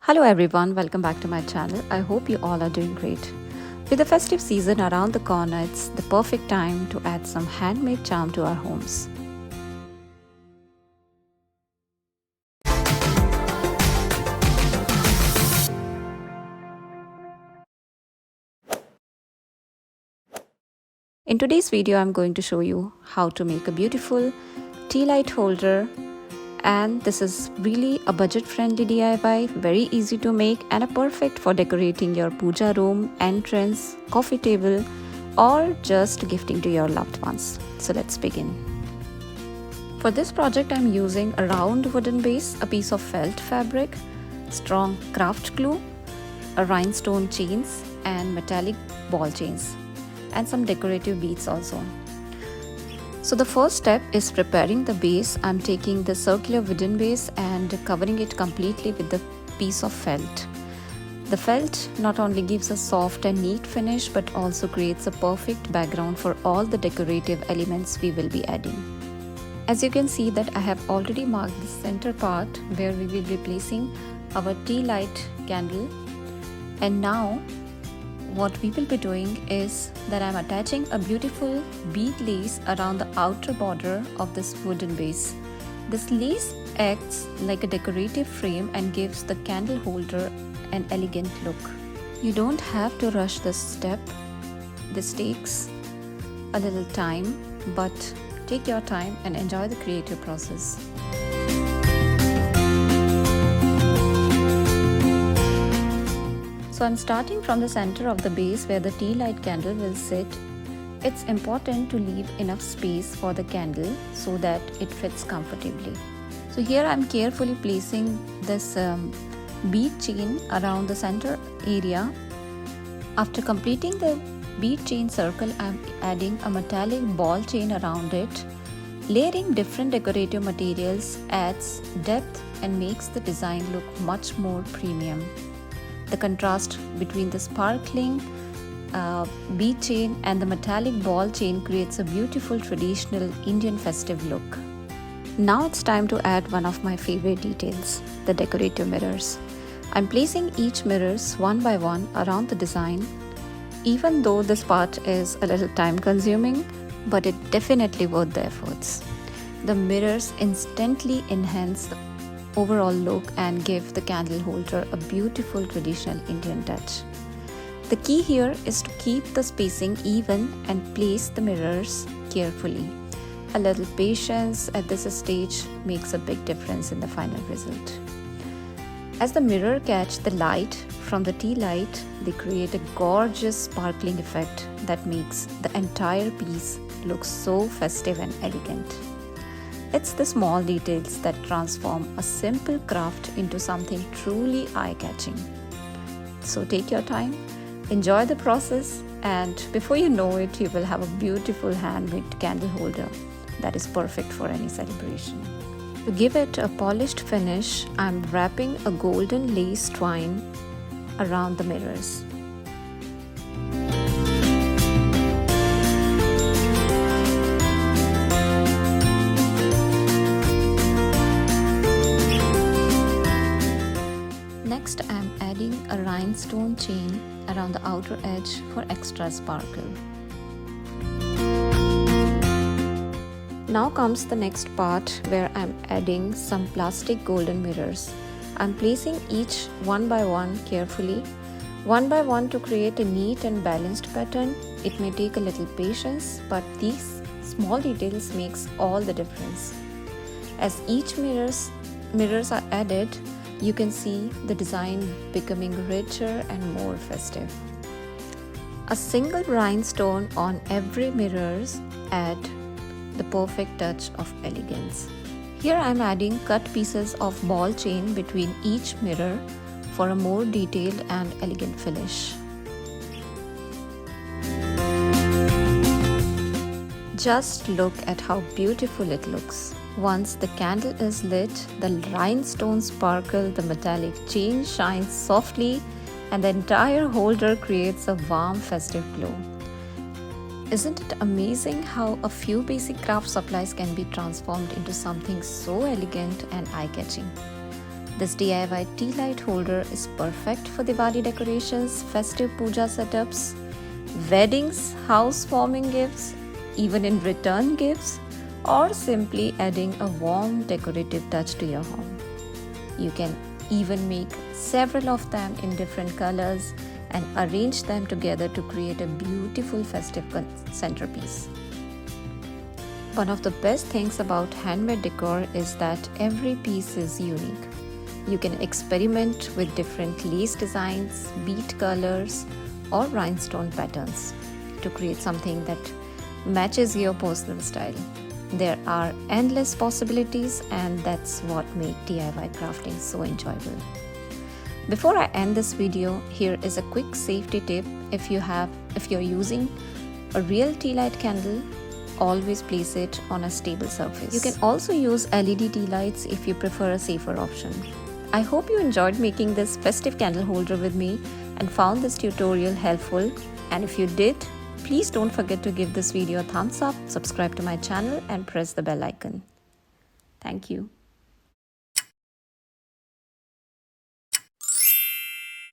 Hello everyone, welcome back to my channel. I hope you all are doing great. With the festive season around the corner, it's the perfect time to add some handmade charm to our homes. In today's video, I'm going to show you how to make a beautiful tea light holder. And this is really a budget-friendly DIY, very easy to make and a perfect for decorating your puja room, entrance, coffee table, or just gifting to your loved ones. So let's begin. For this project, I'm using a round wooden base, a piece of felt fabric, strong craft glue, a rhinestone chains and metallic ball chains, and some decorative beads also. So the first step is preparing the base. I'm taking the circular wooden base and covering it completely with the piece of felt. The felt not only gives a soft and neat finish but also creates a perfect background for all the decorative elements we will be adding. As you can see that I have already marked the center part where we will be placing our tea light candle, and now what we will be doing is that I'm attaching a beautiful bead lace around the outer border of this wooden base. This lace acts like a decorative frame and gives the candle holder an elegant look. You don't have to rush this step. This takes a little time, but take your time and enjoy the creative process. So I'm starting from the center of the base where the tea light candle will sit. It's important to leave enough space for the candle so that it fits comfortably. So here I'm carefully placing this bead chain around the center area. After completing the bead chain circle, I'm adding a metallic ball chain around it. Layering different decorative materials adds depth and makes the design look much more premium. The contrast between the sparkling bead chain and the metallic ball chain creates a beautiful traditional Indian festive look. Now it's time to add one of my favorite details, the decorative mirrors. I'm placing each mirrors one by one around the design. Even though this part is a little time consuming, but it definitely worth the efforts. The mirrors instantly enhance the overall look and give the candle holder a beautiful traditional Indian touch. The key here is to keep the spacing even and place the mirrors carefully. A little patience at this stage makes a big difference in the final result. As the mirror catch the light from the tea light, they create a gorgeous sparkling effect that makes the entire piece look so festive and elegant. It's the small details that transform a simple craft into something truly eye-catching. So take your time, enjoy the process, and before you know it, you will have a beautiful handmade candle holder that is perfect for any celebration. To give it a polished finish, I'm wrapping a golden lace twine around the mirrors. Next, I'm adding a rhinestone chain around the outer edge for extra sparkle. Now comes the next part where I'm adding some plastic golden mirrors. I'm placing each one by one carefully, one by one to create a neat and balanced pattern. It may take a little patience, but these small details makes all the difference. As each mirrors are added, you can see the design becoming richer and more festive. A single rhinestone on every mirrors add the perfect touch of elegance. Here I am adding cut pieces of ball chain between each mirror for a more detailed and elegant finish. Just look at how beautiful it looks. Once the candle is lit, the rhinestones sparkle, the metallic chain shines softly, and the entire holder creates a warm, festive glow. Isn't it amazing how a few basic craft supplies can be transformed into something so elegant and eye-catching? This DIY tea light holder is perfect for Diwali decorations, festive puja setups, weddings, housewarming gifts, even in return gifts, or simply adding a warm decorative touch to your home. You can even make several of them in different colors and arrange them together to create a beautiful festive centerpiece. One of the best things about handmade decor is that every piece is unique. You can experiment with different lace designs, bead colors, or rhinestone patterns to create something that matches your personal style. There are endless possibilities, and that's what makes DIY crafting so enjoyable. Before I end this video, here is a quick safety tip. If you're using a real tea light candle, always place it on a stable surface. You can also use LED tea lights if you prefer a safer option. I hope you enjoyed making this festive candle holder with me and found this tutorial helpful. And if you did, please don't forget to give this video a thumbs up, subscribe to my channel and press the bell icon. Thank you.